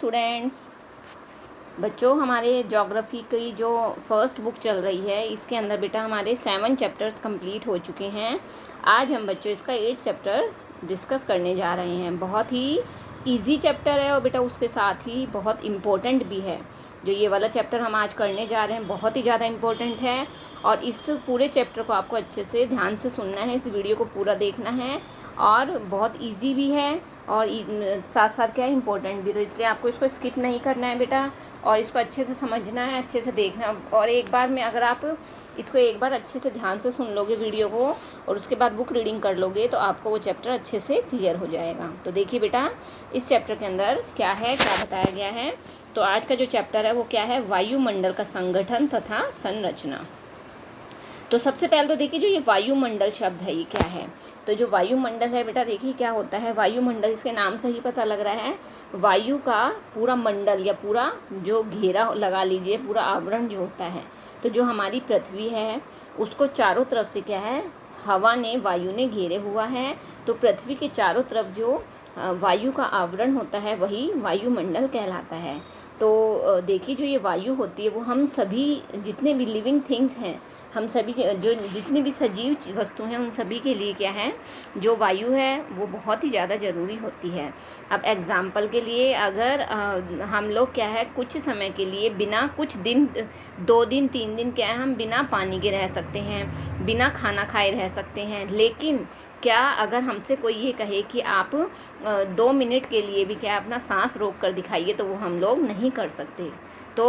Students. बच्चों, हमारे geography की जो फर्स्ट बुक चल रही है इसके अंदर बेटा हमारे 7 चैप्टर्स कंप्लीट हो चुके हैं। आज हम बच्चों इसका 8 चैप्टर डिस्कस करने जा रहे हैं। बहुत ही इजी चैप्टर है और बेटा उसके साथ ही बहुत इम्पोर्टेंट भी है। जो ये वाला चैप्टर हम आज करने जा रहे हैं बहुत ही ज़्यादा इम्पोर्टेंट है और इस पूरे चैप्टर को आपको अच्छे से ध्यान से सुनना है, इस वीडियो को पूरा देखना है और बहुत इजी भी है और साथ साथ क्या है इम्पोर्टेंट भी। तो इसलिए आपको इसको स्किप नहीं करना है बेटा और इसको अच्छे से समझना है, अच्छे से देखना। और एक बार में अगर आप इसको एक बार अच्छे से ध्यान से सुन लोगे वीडियो को और उसके बाद बुक रीडिंग कर लोगे तो आपको वो चैप्टर अच्छे से क्लियर हो जाएगा। तो देखिए बेटा इस चैप्टर के अंदर क्या है, क्या बताया गया है। तो आज का जो चैप्टर है वो क्या है, वायुमंडल का संगठन तथा संरचना। तो सबसे पहले तो देखिए जो ये वायुमंडल शब्द है ये क्या है। तो जो वायुमंडल है बेटा देखिए क्या होता है। वायुमंडल इसके नाम से ही पता लग रहा है, वायु का पूरा मंडल या पूरा जो घेरा लगा लीजिए, पूरा आवरण जो होता है। तो जो हमारी पृथ्वी है उसको चारों तरफ से क्या है, हवा ने वायु ने घेरे हुआ है। तो पृथ्वी के चारों तरफ जो वायु का आवरण होता है वही वायुमंडल कहलाता है। तो देखिए जो ये वायु होती है वो हम सभी जितने भी लिविंग थिंग्स हैं, हम सभी जो जितनी भी सजीव वस्तु हैं उन सभी के लिए क्या है, जो वायु है वो बहुत ही ज़्यादा ज़रूरी होती है। अब एग्ज़ाम्पल के लिए अगर हम लोग क्या है कुछ समय के लिए बिना कुछ दिन 2 दिन 3 दिन क्या है हम बिना पानी के रह सकते हैं, बिना खाना खाए रह सकते हैं। लेकिन क्या अगर हमसे कोई ये कहे कि आप 2 मिनट के लिए भी क्या अपना सांस रोक कर दिखाइए तो वो हम लोग नहीं कर सकते। तो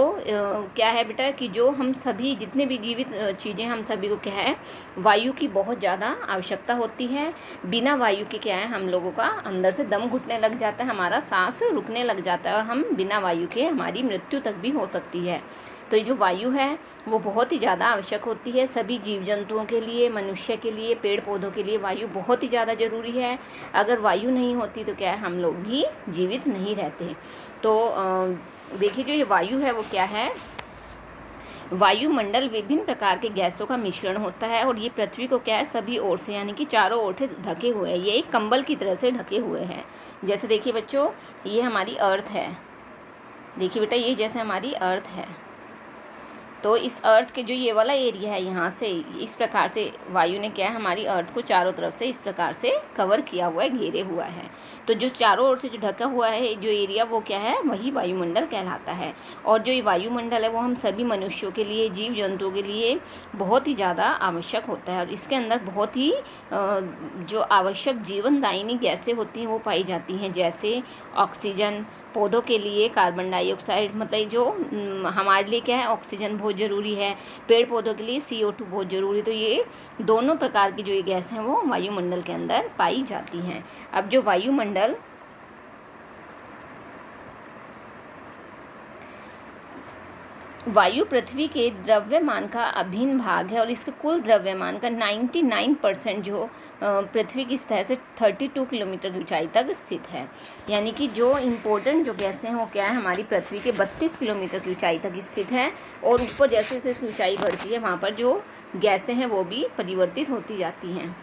क्या है बेटा कि जो हम सभी जितने भी जीवित चीज़ें हम सभी को क्या है वायु की बहुत ज़्यादा आवश्यकता होती है। बिना वायु के क्या है हम लोगों का अंदर से दम घुटने लग जाता है, हमारा सांस रुकने लग जाता है और हम बिना वायु के हमारी मृत्यु तक भी हो सकती है। तो ये जो वायु है वो बहुत ही ज़्यादा आवश्यक होती है सभी जीव जंतुओं के लिए, मनुष्य के लिए, पेड़ पौधों के लिए वायु बहुत ही ज़्यादा ज़रूरी है। अगर वायु नहीं होती तो क्या है हम लोग भी जीवित नहीं रहते। तो देखिए जो ये वायु है वो क्या है, वायुमंडल विभिन्न प्रकार के गैसों का मिश्रण होता है और ये पृथ्वी को क्या है सभी ओर से यानी कि चारों ओर से ढके हुए हैं। ये एक कंबल की तरह से ढके हुए हैं। जैसे देखिए बच्चों ये हमारी अर्थ है, देखिए बेटा ये जैसे हमारी अर्थ है। तो इस अर्थ के जो ये वाला एरिया है यहाँ से इस प्रकार से वायु ने क्या है हमारी अर्थ को चारों तरफ से इस प्रकार से कवर किया हुआ है, घेरे हुआ है। तो जो चारों ओर से जो ढका हुआ है जो एरिया वो क्या है वही वायुमंडल कहलाता है। और जो ये वायुमंडल है वो हम सभी मनुष्यों के लिए, जीव जंतुओं के लिए बहुत ही ज़्यादा आवश्यक होता है। और इसके अंदर बहुत ही जो आवश्यक जीवनदायिनी गैसें होती हैं वो पाई जाती हैं, जैसे ऑक्सीजन, पौधों के लिए कार्बन डाइऑक्साइड, मतलब जो हमारे लिए क्या है ऑक्सीजन बहुत ज़रूरी है, पेड़ पौधों के लिए CO2 बहुत ज़रूरी। तो ये दोनों प्रकार की जो ये गैस हैं वो वायुमंडल के अंदर पाई जाती हैं। अब जो वायुमंडल वायु पृथ्वी के द्रव्यमान का अभिन्न भाग है और इसके कुल द्रव्यमान का 99% जो पृथ्वी की सतह से 32 किलोमीटर की ऊंचाई तक स्थित है। यानी कि जो इम्पोर्टेंट जो गैसें हैं वो क्या है हमारी पृथ्वी के 32 किलोमीटर की ऊंचाई तक स्थित है। और ऊपर जैसे जैसे ऊंचाई बढ़ती है वहाँ पर जो गैसें हैं वो भी परिवर्तित होती जाती हैं।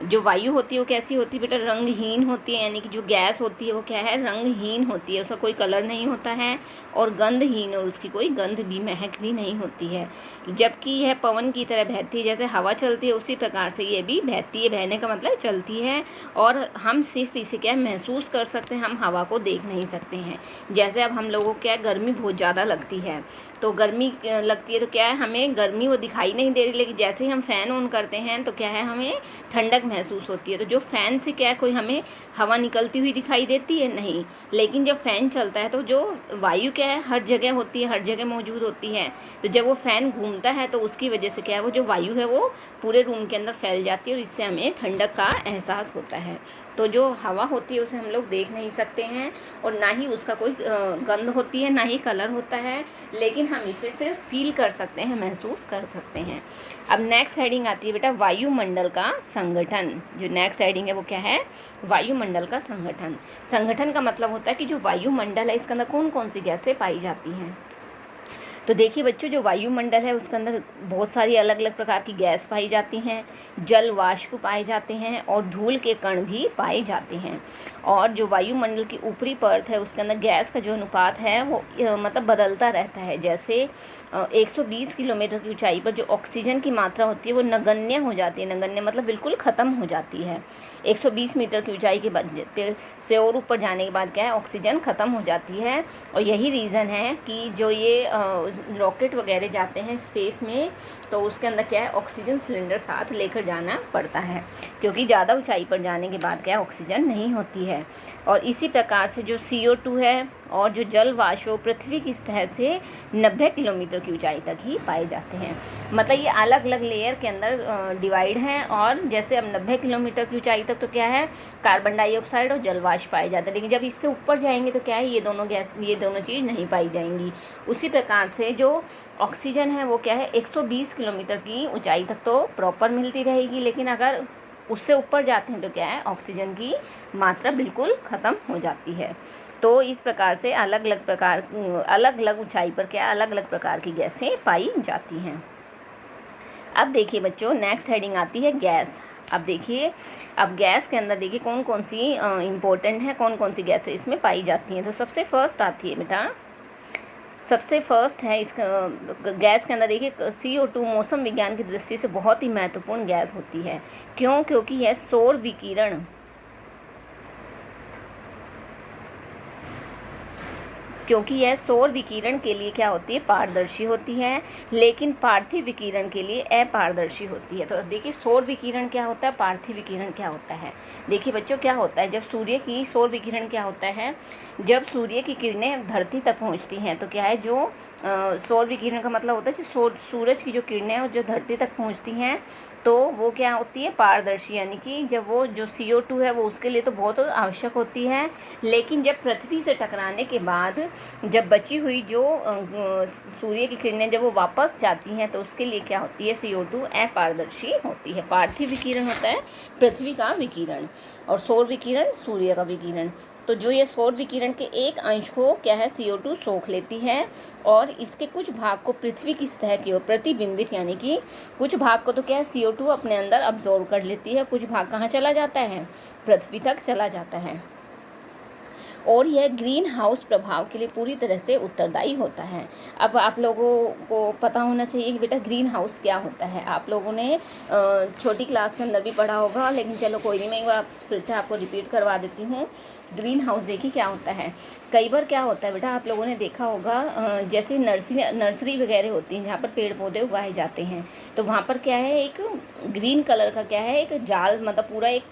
जो वायु होती है वो कैसी होती है बेटा, रंगहीन होती है। यानी कि जो गैस होती है वो क्या है रंगहीन होती है, उसका कोई कलर नहीं होता है और गंधहीन, और उसकी कोई गंध भी महक भी नहीं होती है। जबकि यह पवन की तरह बहती है, जैसे हवा चलती है उसी प्रकार से ये भी बहती है। बहने का मतलब चलती है और हम सिर्फ इसे क्या महसूस कर सकते हैं, हम हवा को देख नहीं सकते हैं। जैसे अब हम लोगों को क्या गर्मी बहुत ज़्यादा लगती है, तो गर्मी लगती है तो क्या है हमें गर्मी वो दिखाई नहीं दे रही, लेकिन जैसे ही हम फ़ैन ऑन करते हैं तो क्या है हमें ठंडक महसूस होती है। तो जो फ़ैन से क्या है कोई हमें हवा निकलती हुई दिखाई देती है नहीं, लेकिन जब फ़ैन चलता है तो जो वायु क्या है हर जगह होती है, हर जगह मौजूद होती है। तो जब वो फ़ैन घूमता है तो उसकी वजह से क्या है वो जो वायु है वो पूरे रूम के अंदर फैल जाती है और इससे हमें ठंडक का एहसास होता है। तो जो हवा होती है उसे हम लोग देख नहीं सकते हैं और ना ही उसका कोई गंध होती है, ना ही कलर होता है, लेकिन हम इसे सिर्फ फील कर सकते हैं, महसूस कर सकते हैं। अब नेक्स्ट हेडिंग आती है बेटा वायुमंडल का संगठन। जो नेक्स्ट हेडिंग है वो क्या है, वायुमंडल का संगठन। संगठन का मतलब होता है कि जो वायुमंडल है इसके अंदर कौन कौन सी गैसें पाई जाती हैं। तो देखिए बच्चों, जो वायुमंडल है उसके अंदर बहुत सारी अलग अलग प्रकार की गैस पाई जाती हैं, जल वाष्प पाए जाते हैं और धूल के कण भी पाए जाते हैं। और जो वायुमंडल की ऊपरी परत है उसके अंदर गैस का जो अनुपात है वो मतलब बदलता रहता है। जैसे 120 किलोमीटर की ऊंचाई पर जो ऑक्सीजन की मात्रा होती है वो नगण्य हो जाती है। नगण्य मतलब बिल्कुल ख़त्म हो जाती है। 120 मीटर की ऊंचाई के बाद से और ऊपर जाने के बाद क्या है, ऑक्सीजन ख़त्म हो जाती है। और यही रीज़न है कि जो ये रॉकेट वगैरह जाते हैं स्पेस में, तो उसके अंदर क्या है, ऑक्सीजन सिलेंडर साथ लेकर जाना पड़ता है, क्योंकि ज़्यादा ऊंचाई पर जाने के बाद क्या ऑक्सीजन नहीं होती है। और इसी प्रकार से जो CO2 है और जो जल वाष्प पृथ्वी की सतह से 90 किलोमीटर की ऊंचाई तक ही पाए जाते हैं। मतलब ये अलग अलग लेयर के अंदर डिवाइड हैं। और जैसे अब 90 किलोमीटर की ऊंचाई तक तो क्या है, कार्बन डाइऑक्साइड और जल वाष्प पाए जाते हैं, लेकिन जब इससे ऊपर जाएंगे तो क्या है, ये दोनों चीज़ नहीं पाई जाएंगी। उसी प्रकार से जो ऑक्सीजन है वो क्या है, 120 किलोमीटर की ऊंचाई तक तो प्रॉपर मिलती रहेगी, लेकिन अगर उससे ऊपर जाते हैं तो क्या है, ऑक्सीजन की मात्रा बिल्कुल ख़त्म हो जाती है। तो इस प्रकार से अलग अलग ऊंचाई पर क्या अलग अलग प्रकार की गैसें पाई जाती हैं। अब देखिए बच्चों, नेक्स्ट हेडिंग आती है गैस। अब देखिए, अब गैस के अंदर देखिए कौन कौन सी इम्पोर्टेंट है, कौन कौन सी गैसें इसमें पाई जाती हैं। तो सबसे फर्स्ट आती है बेटा, सबसे फर्स्ट है इसका गैस के अंदर देखिए CO2 मौसम विज्ञान की दृष्टि से बहुत ही महत्वपूर्ण गैस होती है। क्यों? क्योंकि यह सौर विकिरण के लिए क्या होती है, पारदर्शी होती है, लेकिन पार्थिव विकिरण के लिए अपारदर्शी होती है। तो देखिए सौर विकिरण क्या होता है, पार्थिव विकिरण क्या होता है। देखिए बच्चों, क्या होता है, जब सौर विकिरण क्या होता है, जब सूर्य की किरणें धरती तक पहुंचती हैं तो क्या है, जो सौर विकिरण का मतलब होता है जो सूरज की जो किरणें और जो धरती तक पहुंचती हैं तो वो क्या होती है, पारदर्शी। यानी कि जब वो जो CO2 है वो उसके लिए तो बहुत आवश्यक होती है, लेकिन जब पृथ्वी से टकराने के बाद जब बची हुई जो सूर्य की किरणें जब वो वापस जाती हैं तो उसके लिए क्या होती है, CO2 अपारदर्शी होती है। पार्थिव विकिरण होता है पृथ्वी का विकिरण और सौर विकिरण सूर्य का विकिरण। तो जो ये सौर विकिरण के एक अंश को क्या है, CO2 सोख लेती है और इसके कुछ भाग को पृथ्वी की सतह की ओर प्रतिबिंबित, यानी कि कुछ भाग को तो क्या है CO2 अपने अंदर अब्जॉर्व कर लेती है, कुछ भाग कहाँ चला जाता है, पृथ्वी तक चला जाता है। और यह ग्रीन हाउस प्रभाव के लिए पूरी तरह से उत्तरदायी होता है। अब आप लोगों को पता होना चाहिए कि बेटा ग्रीन हाउस क्या होता है। आप लोगों ने छोटी क्लास के अंदर भी पढ़ा होगा, लेकिन चलो कोई नहीं, मैं एक बार फिर से आपको रिपीट करवा देती हूँ। ग्रीन हाउस देखिए क्या होता है। कई बार क्या होता है बेटा, आप लोगों ने देखा होगा जैसे नर्सरी वगैरह होती हैं जहाँ पर पेड़ पौधे उगाए जाते हैं, तो वहाँ पर क्या है, एक ग्रीन कलर का क्या है, एक जाल, मतलब पूरा एक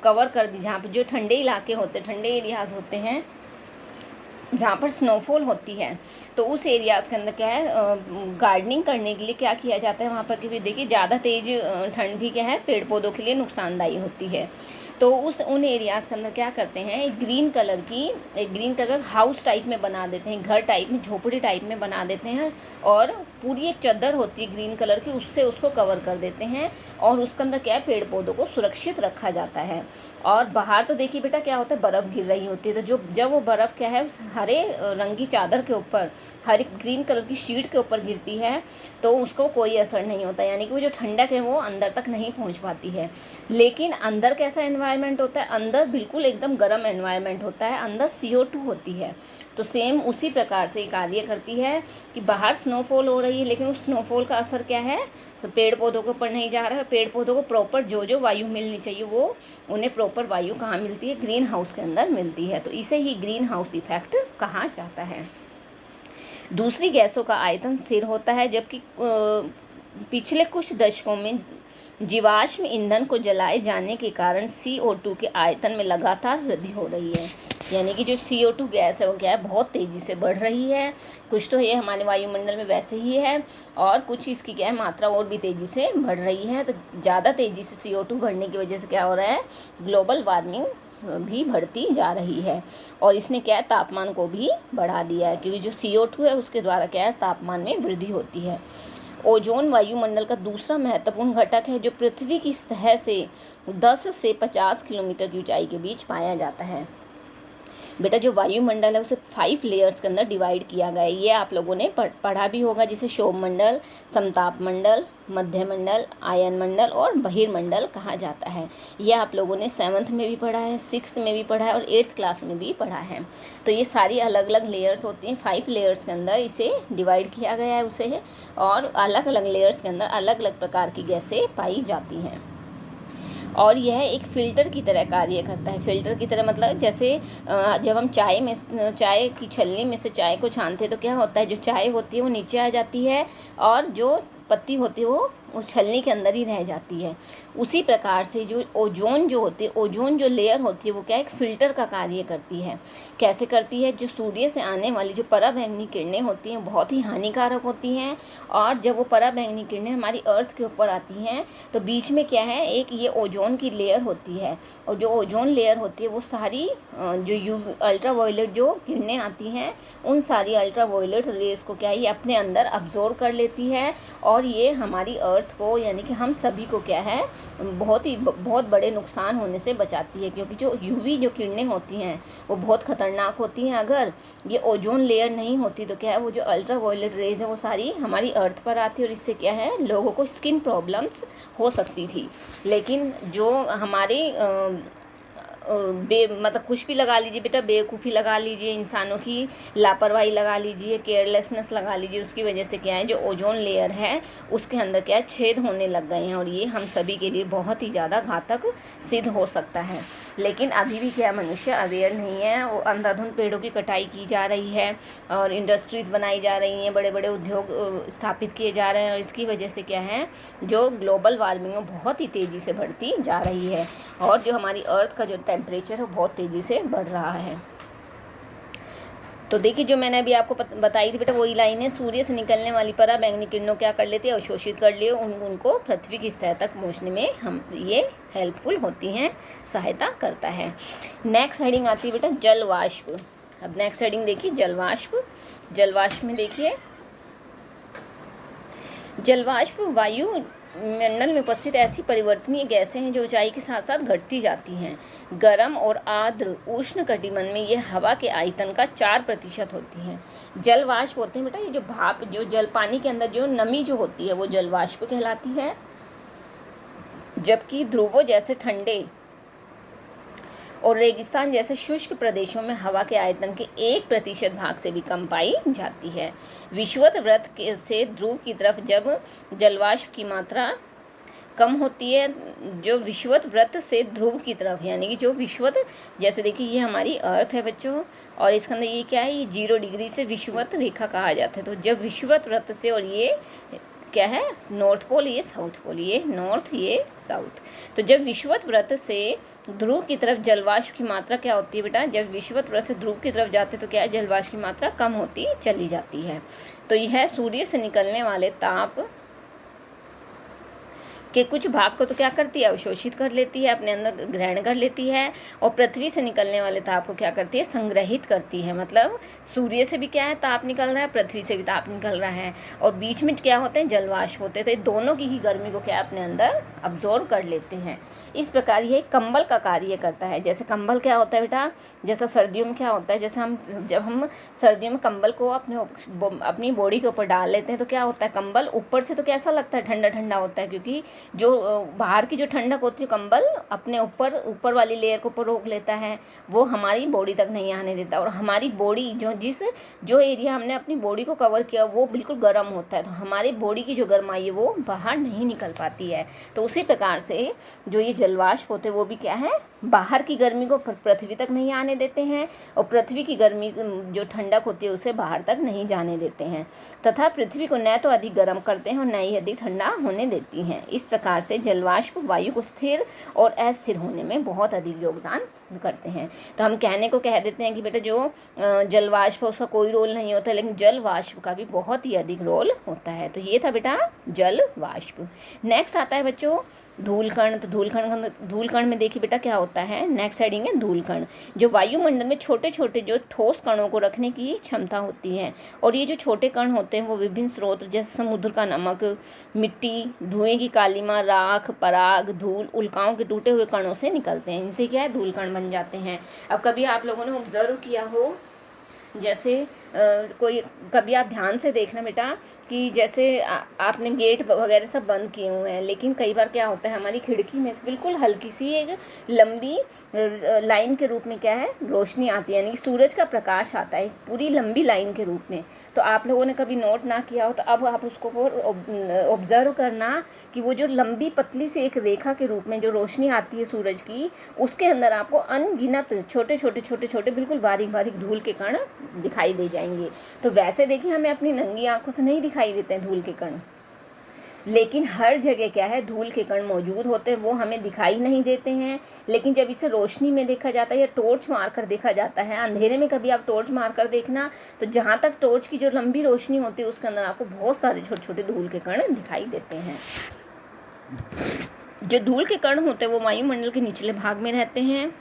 कवर कर दी, जहाँ पर जो ठंडे इलाके होते हैं, ठंडे एरियाज़ होते हैं जहाँ पर स्नोफॉल होती है, तो उस एरियाज़ के अंदर क्या है, गार्डनिंग करने के लिए क्या किया जाता है वहाँ पर, क्योंकि देखिए ज़्यादा तेज़ ठंड भी क्या है, पेड़ पौधों के लिए नुकसानदायी होती है। तो उन एरियाज़ के अंदर क्या करते हैं, एक ग्रीन कलर हाउस टाइप में बना देते हैं, घर टाइप में, झोपड़ी टाइप में बना देते हैं, और पूरी एक चादर होती है ग्रीन कलर की, उससे उसको कवर कर देते हैं और उसके अंदर क्या है, पेड़ पौधों को सुरक्षित रखा जाता है। और बाहर तो देखिए बेटा क्या होता है, बर्फ़ गिर रही होती है, तो जब वो बर्फ़ क्या है उस हरे रंग की चादर के ऊपर, हरी ग्रीन कलर की शीट के ऊपर गिरती है तो उसको कोई असर नहीं होता, यानी कि वो जो ठंडक है वो अंदर तक नहीं पहुंच पाती है। लेकिन अंदर कैसा एनवायरनमेंट होता है, अंदर बिल्कुल एकदम गर्म एनवायरनमेंट होता है, अंदर CO2 होती है। तो सेम उसी प्रकार से कार्य करती है कि बाहर स्नोफॉल हो रही है, लेकिन उस स्नोफॉल का असर क्या है, तो पेड़ पौधों के ऊपर नहीं जा रहा है। पेड़ पौधों को प्रॉपर जो वायु मिलनी चाहिए वो उन्हें प्रॉपर वायु कहाँ मिलती है, ग्रीन हाउस के अंदर मिलती है। तो इसे ही ग्रीन हाउस इफेक्ट कहा जाता है। दूसरी गैसों का आयतन स्थिर होता है, जबकि पिछले कुछ दशकों में जीवाश्म ईंधन को जलाए जाने के कारण CO2 के आयतन में लगातार वृद्धि हो रही है। यानी कि जो CO2 गैस है वो क्या है, बहुत तेज़ी से बढ़ रही है। कुछ तो ये हमारे वायुमंडल में वैसे ही है और कुछ इसकी क्या है, मात्रा और भी तेज़ी से बढ़ रही है। तो ज़्यादा तेज़ी से CO2 बढ़ने की वजह से क्या हो रहा है, ग्लोबल वार्मिंग भी बढ़ती जा रही है और इसने क्या है, तापमान को भी बढ़ा दिया है, क्योंकि जो CO2 है उसके द्वारा क्या है, तापमान में वृद्धि होती है। ओजोन वायुमंडल का दूसरा महत्वपूर्ण घटक है जो पृथ्वी की सतह से 10 से 50 किलोमीटर की ऊंचाई के बीच पाया जाता है। बेटा जो वायुमंडल है उसे 5 लेयर्स के अंदर डिवाइड किया गया है। ये आप लोगों ने पढ़ा भी होगा, जिसे शोभमंडल, समताप मंडल, मध्य मंडल, आयन मंडल और बहिर्मंडल कहा जाता है। ये आप लोगों ने 7th में भी पढ़ा है, 6th में भी पढ़ा है और 8th क्लास में भी पढ़ा है। तो ये सारी अलग अलग लेयर्स होती हैं, 5 लेयर्स के अंदर इसे डिवाइड किया गया है उसे, और अलग अलग लेयर्स के अंदर अलग अलग प्रकार की गैसें पाई जाती हैं। और यह एक फ़िल्टर की तरह कार्य करता है। फ़िल्टर की तरह मतलब जैसे जब हम चाय की छलनी में से चाय को छानते हैं तो क्या होता है, जो चाय होती है वो नीचे आ जाती है और जो पत्ती होती है वो उस छलनी के अंदर ही रह जाती है। उसी प्रकार से जो ओजोन जो होती है, ओजोन जो लेयर होती है वो क्या एक फ़िल्टर का कार्य करती है। कैसे करती है, जो सूर्य से आने वाली जो पराबैंगनी किरणें होती हैं बहुत ही हानिकारक होती हैं, और जब वो पराबैंगनी किरणें हमारी अर्थ के ऊपर आती हैं तो बीच में क्या है, एक ये ओजोन की लेयर होती है, और जो ओजोन लेयर होती है वो सारी जो यूवी अल्ट्रावायलेट जो किरणें आती हैं उन सारी अल्ट्रावायलेट रेज़ को क्या है ये अपने अंदर अब्जॉर्ब कर लेती है, और ये हमारी अर्थ को यानी कि हम सभी को क्या है बहुत बड़े नुकसान होने से बचाती है। क्योंकि जो यूवी जो किरणें होती हैं वो बहुत खतरनाक होती हैं। अगर ये ओजोन लेयर नहीं होती तो क्या है वो जो अल्ट्रावायलेट रेज़ है वो सारी हमारी अर्थ पर आती है, और इससे क्या है लोगों को स्किन प्रॉब्लम्स हो सकती थी। लेकिन जो हमारे मतलब कुछ भी लगा लीजिए बेटा, बेवकूफ़ी लगा लीजिए, इंसानों की लापरवाही लगा लीजिए, केयरलेसनेस लगा लीजिए, उसकी वजह से क्या है जो ओजोन लेयर है उसके अंदर क्या है छेद होने लग गए हैं, और ये हम सभी के लिए बहुत ही ज़्यादा घातक सिद्ध हो सकता है। लेकिन अभी भी क्या मनुष्य अवेयर नहीं है, वो अंधाधुंध पेड़ों की कटाई की जा रही है और इंडस्ट्रीज़ बनाई जा रही हैं, बड़े बड़े उद्योग स्थापित किए जा रहे हैं, और इसकी वजह से क्या है जो ग्लोबल वार्मिंग बहुत ही तेज़ी से बढ़ती जा रही है, और जो हमारी अर्थ का जो टेम्परेचर है बहुत तेज़ी से बढ़ रहा है। तो देखिए जो मैंने अभी आपको बताई थी बेटा वही लाइन है, सूर्य से निकलने वाली पराबैंगनी किरणों क्या कर लेती है, अवशोषित कर लिए, उनको पृथ्वी की सतह तक पहुँचने में हम ये हेल्पफुल होती हैं, सहायता करता है। नेक्स्ट हेडिंग आती है बेटा जल वाष्प। अब नेक्स्ट हेडिंग देखिए जल वाष्प। जल वाष्प में देखिए जल वाष्प वायु मंडल में उपस्थित ऐसी परिवर्तनीय गैसें हैं जो ऊंचाई के साथ साथ घटती जाती हैं। गर्म और आर्द्र उष्ण कटिबंध में ये हवा के आयतन का 4% होती हैं। जल वाष्प होते हैं बेटा ये जो भाप जो जल पानी के अंदर जो नमी जो होती है वो जल वाष्प कहलाती है, जबकि ध्रुवों जैसे ठंडे और रेगिस्तान जैसे शुष्क प्रदेशों में हवा के आयतन के 1% भाग से भी कम पाई जाती है। विषुवत वृत्त से ध्रुव की तरफ जब जलवाष्प की मात्रा कम होती है, जो विषुवत वृत्त से ध्रुव की तरफ यानी कि जो विषुवत जैसे देखिए ये हमारी अर्थ है बच्चों, और इसके अंदर ये क्या है ये 0 डिग्री से विषुवत रेखा कहा जाता है। तो जब विषुवत वृत्त से, और ये क्या है नॉर्थ पोल, ये साउथ पोल, ये नॉर्थ ये साउथ, तो जब विषुवत वृत्त से ध्रुव की तरफ जलवाष्प की मात्रा क्या होती है बेटा, जब विषुवत वृत्त से ध्रुव की तरफ जाते तो क्या है जलवाष्प की मात्रा कम होती चली जाती है। तो यह सूर्य से निकलने वाले ताप के कुछ भाग को तो क्या करती है अवशोषित कर लेती है, अपने अंदर ग्रहण कर लेती है, और पृथ्वी से निकलने वाले ताप को क्या करती है संग्रहित करती है। मतलब सूर्य से भी क्या है ताप निकल रहा है, पृथ्वी से भी ताप निकल रहा है, और बीच में क्या होते हैं जलवाष्प होते हैं, तो ये दोनों की ही गर्मी को क्या अपने अंदर अब्जॉर्ब कर लेते हैं। इस प्रकार ये कंबल का कार्य करता है। जैसे कंबल क्या होता है बेटा, जैसा सर्दियों में क्या होता है, जैसे जब हम सर्दियों में कंबल को अपनी बॉडी के ऊपर डाल लेते हैं तो क्या होता है कंबल ऊपर से तो कैसा लगता है ठंडा ठंडा होता है, क्योंकि जो बाहर की जो ठंडक होती है कंबल अपने ऊपर वाली लेयर को ऊपर रोक लेता है, वो हमारी बॉडी तक नहीं आने देता, और हमारी बॉडी जो एरिया हमने अपनी बॉडी को कवर किया वो बिल्कुल गर्म होता है, तो हमारी बॉडी की जो गर्माई है वो बाहर नहीं निकल पाती है। तो उसी प्रकार से जो ये जलवाष्प होते हैं वो भी क्या है बाहर की गर्मी को पृथ्वी तक नहीं आने देते हैं, और पृथ्वी की गर्मी जो ठंडक होती है उसे बाहर तक नहीं जाने देते हैं, तथा पृथ्वी को न तो अधिक गर्म करते हैं और न ही अधिक ठंडा होने देती हैं। इस प्रकार से जलवाष्प वायु को स्थिर और अस्थिर होने में बहुत अधिक योगदान करते हैं। तो हम कहने को कह देते हैं कि बेटा जो जलवाष्प उसका कोई रोल नहीं होता, लेकिन जलवाष्प का भी बहुत ही अधिक रोल होता है। तो ये था बेटा जलवाष्प। नेक्स्ट आता है बच्चों धूलकण। तो धूलकण में देखिए बेटा क्या होता होता है। नेक्स्ट हेडिंग है धूलकण, जो वायुमंडल में छोटे छोटे जो ठोस कणों को रखने की क्षमता होती है। और ये जो छोटे कण होते हैं वो विभिन्न स्रोत जैसे समुद्र का नमक, मिट्टी, धुएं की कालीमा, राख, पराग, धूल, उल्काओं के टूटे हुए कणों से निकलते हैं। इनसे क्या है, धूलकण बन जाते हैं। अब कभी आप लोगों ने ऑब्जर्व किया हो, जैसे कोई कभी आप ध्यान से देखना बेटा कि जैसे आपने गेट वगैरह सब बंद किए हुए हैं, लेकिन कई बार क्या होता है, हमारी खिड़की में से बिल्कुल हल्की सी एक लंबी लाइन के रूप में क्या है, रोशनी आती है, यानी सूरज का प्रकाश आता है पूरी लंबी लाइन के रूप में। तो आप लोगों ने कभी नोट ना किया हो तो अब आप उसको ऑब्जर्व करना कि वो जो लंबी पतली सी एक रेखा के रूप में जो रोशनी आती है सूरज की, उसके अंदर आपको अनगिनत छोटे छोटे बिल्कुल बारीक बारीक धूल के कण दिखाई दे जाएंगे। तो वैसे देखिए हमें अपनी नंगी आंखों से नहीं दिखाई देते हैं धूल के कण, लेकिन हर जगह क्या है, धूल के कण मौजूद होते हैं। वो हमें दिखाई नहीं देते हैं, लेकिन जब इसे रोशनी में देखा जाता है या टॉर्च मारकर देखा जाता है, अंधेरे में कभी आप टॉर्च मारकर देखना, तो जहाँ तक टॉर्च की जो लंबी रोशनी होती है उसके अंदर आपको बहुत सारे छोटे छोटे धूल के कण दिखाई देते हैं। जो धूल के कण होते हैं वो वायुमंडल के निचले भाग में रहते हैं,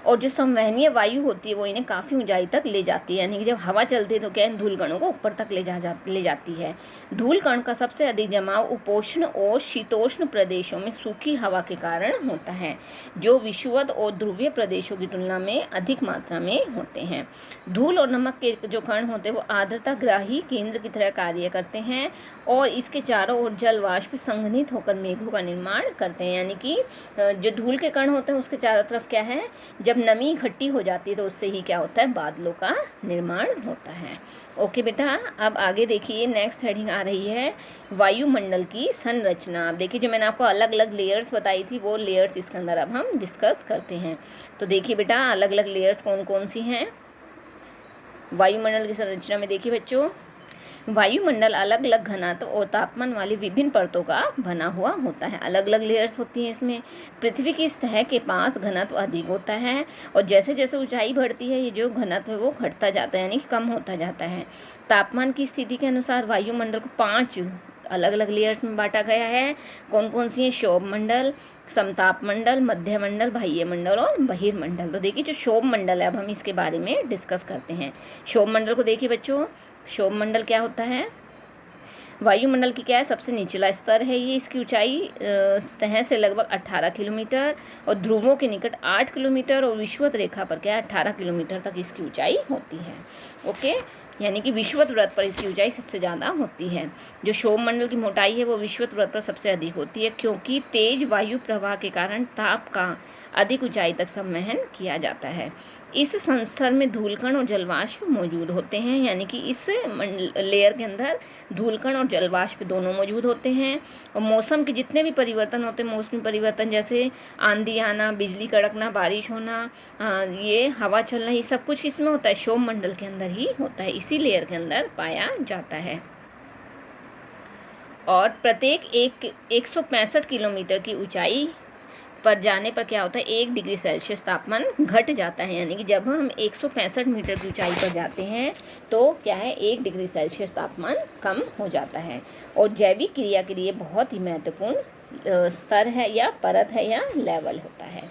और जो संवहनीय वायु होती है वो इन्हें काफ़ी ऊंचाई तक ले जाती है, यानी कि जब हवा चलती है तो क्या इन धूल कणों को ऊपर तक ले जाती है। धूल कण का सबसे अधिक जमाव उपोष्ण और शीतोष्ण प्रदेशों में सूखी हवा के कारण होता है, जो विषुवत और ध्रुवीय प्रदेशों की तुलना में अधिक मात्रा में होते हैं। धूल और नमक के जो कण होते हैं वो आर्द्रता ग्राही केंद्र की तरह कार्य करते हैं, और इसके चारों ओर जल वाष्प संघनित होकर मेघों का निर्माण करते हैं। यानी कि जो धूल के कण होते हैं उसके चारों तरफ क्या है, जब नमी इकट्ठी हो जाती है तो उससे ही क्या होता है, बादलों का निर्माण होता है। ओके बेटा, अब आगे देखिए नेक्स्ट हेडिंग आ रही है वायुमंडल की संरचना। अब देखिए जो मैंने आपको अलग अलग लेयर्स बताई थी वो लेयर्स इसके अंदर अब हम डिस्कस करते हैं। तो देखिए बेटा अलग अलग लेयर्स कौन कौन सी हैं वायुमंडल की संरचना में। देखिए बच्चों, वायुमंडल अलग अलग घनत्व और तापमान वाली विभिन्न परतों का बना हुआ होता है। अलग अलग लेयर्स होती हैं इसमें। पृथ्वी की सतह के पास घनत्व अधिक होता है, और जैसे जैसे ऊंचाई बढ़ती है ये जो घनत्व है वो घटता जाता है, यानी कि कम होता जाता है। तापमान की स्थिति के अनुसार वायुमंडल को 5 अलग अलग लेयर्स में बांटा गया है। कौन कौन सी है, शोभ मंडल, समताप मंडल, मध्य मंडल, बाह्य मंडल और बहिर्मंडल। तो देखिए जो शोभ मंडल है अब हम इसके बारे में डिस्कस करते हैं। शोभ मंडल को देखिए बच्चों, शोभ मंडल क्या होता है, वायुमंडल की क्या है, सबसे निचला स्तर है ये। इसकी ऊंचाई सतह से लगभग 18 किलोमीटर और ध्रुवों के निकट 8 किलोमीटर और विषुवत रेखा पर क्या है 18 किलोमीटर तक इसकी ऊंचाई होती है। ओके, यानी कि विषुवत वृत्त पर इसकी ऊंचाई सबसे ज़्यादा होती है। जो शोभ मंडल की मोटाई है वो विषुवत वृत्त पर सबसे अधिक होती है, क्योंकि तेज वायु प्रवाह के कारण ताप का अधिक ऊंचाई तक संवहन किया जाता है। इस संस्थल में धूलकण और जलवाष्प मौजूद होते हैं, यानी कि इस लेयर के अंदर धूलकण और जलवाष्प दोनों मौजूद होते हैं। और मौसम के जितने भी परिवर्तन होते हैं, मौसमी परिवर्तन जैसे आंधी आना, बिजली कड़कना, बारिश होना, ये हवा चलना, ये सब कुछ किसमें होता है, शोभ मंडल के अंदर ही होता है, इसी लेयर के अंदर पाया जाता है। और प्रत्येक 165 किलोमीटर की ऊंचाई पर जाने पर क्या होता है, 1 डिग्री सेल्सियस तापमान घट जाता है। यानी कि जब हम 165 मीटर की ऊंचाई पर जाते हैं तो क्या है, 1 डिग्री सेल्सियस तापमान कम हो जाता है। और जैविक क्रिया के लिए बहुत ही महत्वपूर्ण स्तर है या परत है या लेवल होता है।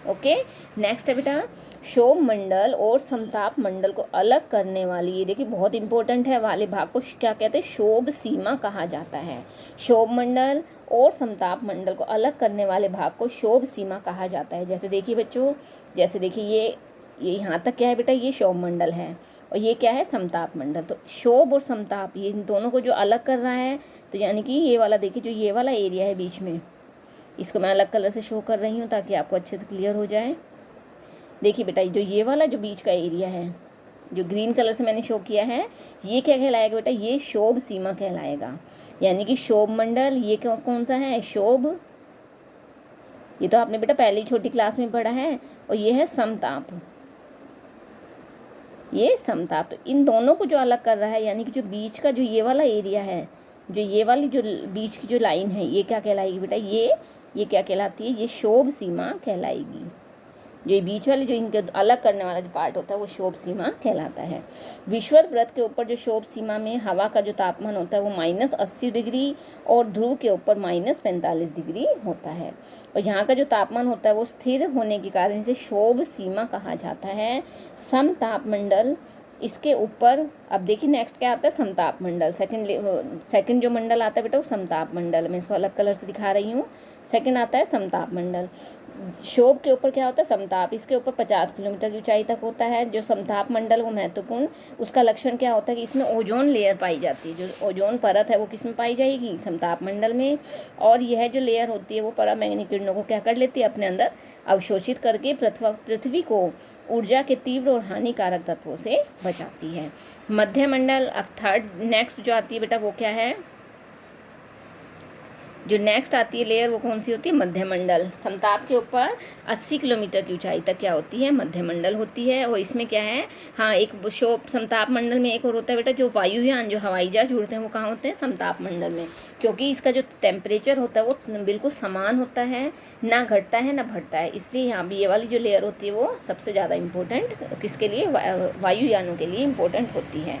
ओके, नेक्स्ट है बेटा शोभ मंडल और समताप मंडल को अलग करने वाली, ये देखिए बहुत इंपॉर्टेंट है वाले भाग को क्या कहते हैं, शोभ सीमा कहा जाता है। शोभ मंडल और समताप मंडल को अलग करने वाले भाग को शोभ सीमा कहा जाता है। जैसे देखिए बच्चों, जैसे देखिए ये यहाँ तक क्या है बेटा, ये शोभ मंडल है और ये क्या है, समताप मंडल। तो शोभ और समताप ये इन दोनों को जो अलग कर रहा है, तो यानी कि ये वाला देखिए जो ये वाला एरिया है बीच में, इसको मैं अलग कलर से शो कर रही हूँ ताकि आपको अच्छे से क्लियर हो जाए। देखिए बेटा जो ये वाला जो बीच का एरिया है जो ग्रीन कलर से मैंने शो किया है, ये क्या कहलाएगा बेटा, ये शोभ सीमा कहलाएगा। यानी कि शोभ मंडल ये कौन सा है, शोभ, ये तो आपने बेटा पहली छोटी क्लास में पढ़ा है। और ये है समताप, ये समताप। तो इन दोनों को जो अलग कर रहा है, यानी कि जो बीच का जो ये वाला एरिया है, जो ये वाली जो बीच की जो लाइन है, ये क्या कहलाएगी बेटा, ये क्या कहलाती है, ये शोभ सीमा कहलाएगी। जो ये बीच वाले जो इनके अलग करने वाला जो पार्ट होता है वो शोभ सीमा कहलाता है। विषुवत वृत्त के ऊपर जो शोभ सीमा में हवा का जो तापमान होता है वो -80 डिग्री और ध्रुव के ऊपर -45 डिग्री होता है। और यहाँ का जो तापमान होता है वो स्थिर होने के कारण इसे शोभ सीमा कहा जाता है। समताप मंडल इसके ऊपर, अब देखिए नेक्स्ट क्या आता है, समताप मंडल। सेकंड जो मंडल आता है बेटा वो समताप मंडल, मैं इसको अलग कलर से दिखा रही हूँ। सेकंड आता है समताप मंडल। शोभ के ऊपर क्या होता है, समताप, इसके ऊपर 50 किलोमीटर की ऊंचाई तक होता है। जो समताप मंडल वो महत्वपूर्ण, उसका लक्षण क्या होता है कि इसमें ओजोन लेयर पाई जाती है। जो ओजोन परत है वो किस में पाई जाएगी, समताप मंडल में। और यह जो लेयर होती है वो पराबैंगनी किरणों को क्या कर लेती है, अपने अंदर अवशोषित करके पृथ्वी को ऊर्जा के तीव्र और हानिकारक तत्वों से बचाती है। मध्य मंडल, अब थर्ड नेक्स्ट जो आती है बेटा वो क्या है, जो नेक्स्ट आती है लेयर वो कौन सी होती है, मध्य मंडल। समताप के ऊपर 80 किलोमीटर की ऊंचाई तक क्या होती है, मध्य मंडल होती है। और इसमें क्या है, हाँ एक शोभ समताप मंडल में एक और होता है बेटा, जो वायुयान जो हवाई जहाज उड़ते हैं वो कहाँ होते हैं, समताप मंडल में। क्योंकि इसका जो टेम्परेचर होता है वो बिल्कुल समान होता है, ना घटता है ना बढ़ता है, इसलिए यहाँ भी ये वाली जो लेयर होती है वो सबसे ज़्यादा इम्पोर्टेंट किसके लिए, वायुयानों के लिए इम्पोर्टेंट होती है।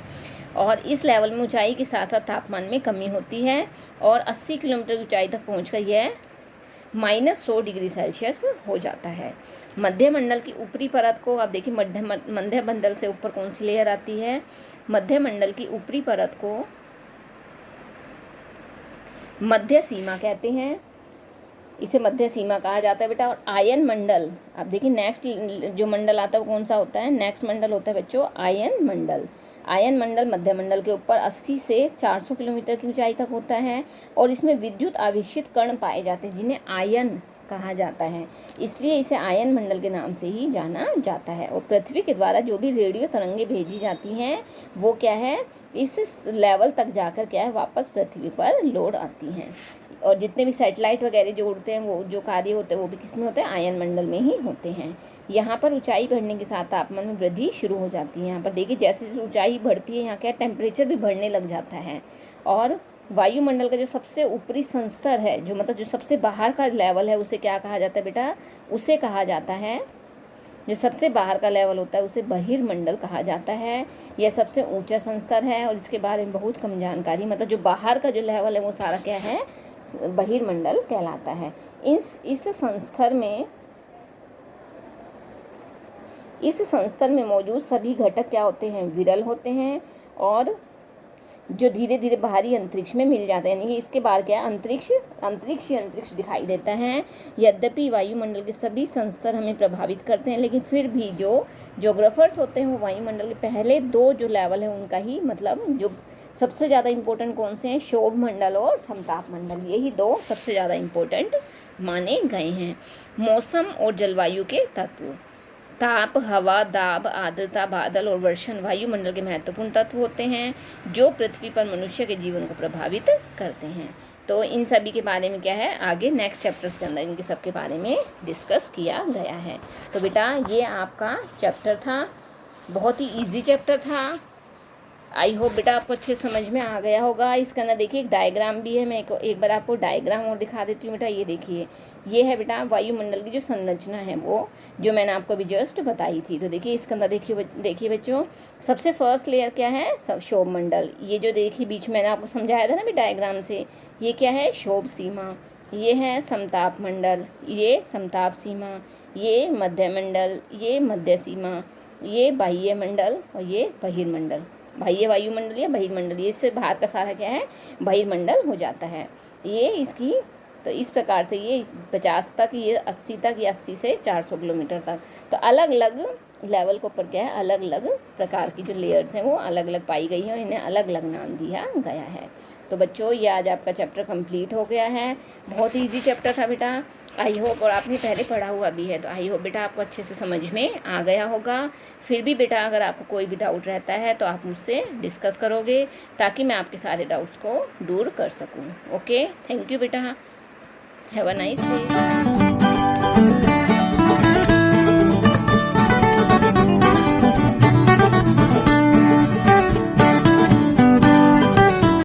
और इस लेवल में ऊंचाई के साथ साथ तापमान में कमी होती है और 80 किलोमीटर की ऊंचाई तक पहुंचकर यह -100 डिग्री सेल्सियस हो जाता है। मध्य मंडल की ऊपरी परत को, आप देखिए मध्य मंडल से ऊपर कौन सी लेयर आती है, मध्य मंडल की ऊपरी परत को मध्य सीमा कहते हैं, इसे मध्य सीमा कहा जाता है बेटा। और आयन मंडल, आप देखिए नेक्स्ट जो मंडल आता है वो कौन सा होता है, नेक्स्ट मंडल होता है बच्चों आयन मंडल। आयन मंडल मध्य मंडल के ऊपर 80 से 400 किलोमीटर की ऊंचाई तक होता है और इसमें विद्युत आवेशित कण पाए जाते हैं जिन्हें आयन कहा जाता है, इसलिए इसे आयन मंडल के नाम से ही जाना जाता है। और पृथ्वी के द्वारा जो भी रेडियो तरंगे भेजी जाती हैं वो क्या है, इस लेवल तक जाकर क्या है, वापस पृथ्वी पर लौट आती हैं। और जितने भी सैटेलाइट वगैरह जो उड़ते हैं वो जो कार्य होते हैं वो भी किस में होते हैं, आयन मंडल में ही होते हैं। यहाँ पर ऊंचाई बढ़ने के साथ तापमान में वृद्धि शुरू हो जाती है। यहाँ पर देखिए जैसे ऊंचाई बढ़ती है यहाँ क्या टेम्परेचर भी बढ़ने लग जाता है। और वायुमंडल का जो सबसे ऊपरी संस्तर है, जो मतलब जो सबसे बाहर का लेवल है, उसे क्या कहा जाता है बेटा, उसे कहा जाता है, जो सबसे बाहर का लेवल होता है उसे बहिर्मंडल कहा जाता है। यह सबसे ऊंचा संस्तर है और इसके बारे में बहुत कम जानकारी, मतलब जो बाहर का जो लेवल है वो सारा क्या है, बहिर्मंडल कहलाता है। इस संस्तर में मौजूद सभी घटक क्या होते हैं, विरल होते हैं और जो धीरे धीरे बाहरी अंतरिक्ष में मिल जाते हैं, यानी कि इसके बाहर क्या है, अंतरिक्ष दिखाई देता है। यद्यपि वायुमंडल के सभी संस्तर हमें प्रभावित करते हैं, लेकिन फिर भी जो ज्योग्राफर्स होते हैं वो वायुमंडल के पहले दो जो लेवल है उनका ही, मतलब जो सबसे ज़्यादा इम्पोर्टेंट कौन से हैं, शोभ मंडल और समताप मंडल, यही दो सबसे ज़्यादा इम्पोर्टेंट माने गए हैं। मौसम और जलवायु के तत्व, ताप, हवा, दाब, आर्द्रता, बादल और वर्षण वायुमंडल के महत्वपूर्ण तत्व होते हैं जो पृथ्वी पर मनुष्य के जीवन को प्रभावित करते हैं। तो इन सभी के बारे में क्या है, आगे नेक्स्ट चैप्टर्स के अंदर इनके सब के बारे में डिस्कस किया गया है। तो बेटा ये आपका चैप्टर था, बहुत ही ईजी चैप्टर था। आई होप बेटा आपको अच्छे समझ में आ गया होगा। इसके अंदर देखिए एक डायग्राम भी है, मैं एक बार आपको डायग्राम और दिखा देती हूँ बेटा। ये देखिए, ये है बेटा वायुमंडल की जो संरचना है वो जो मैंने आपको अभी जस्ट बताई थी। तो देखिए इसके अंदर देखिए बच्चों, सबसे फर्स्ट लेयर क्या है, शोभ मंडल। ये जो देखिए बीच में मैंने आपको समझाया था ना भी डायग्राम से, ये क्या है, शोभ सीमा। ये है समताप मंडल, ये समताप सीमा, ये मध्य मंडल, ये मध्य सीमा, ये बाह्य मंडल और ये बहिर्मंडल। बाह्य वायुमंडल या बहिर्मंडल, ये इससे बाहर का सारा क्या है, बहिर्मंडल हो जाता है। ये इसकी, तो इस प्रकार से ये 50 तक, ये 80 तक, ये 80 से 400 किलोमीटर तक, तो अलग अलग लेवल के ऊपर क्या है, अलग अलग प्रकार की जो लेयर्स हैं वो अलग अलग पाई गई हैं और इन्हें अलग अलग नाम दिया गया है। तो बच्चों ये आज आपका चैप्टर कंप्लीट हो गया है। बहुत ही ईजी चैप्टर था बेटा, आई होप, और आपने पहले पढ़ा हुआ भी है, तो आई होप बेटा आपको अच्छे से समझ में आ गया होगा। फिर भी बेटा अगर आपको कोई भी डाउट रहता है तो आप मुझसे डिस्कस करोगे ताकि मैं आपके सारे डाउट्स को दूर कर सकूं। ओके, थैंक यू बेटा, हैव अ नाइस डे।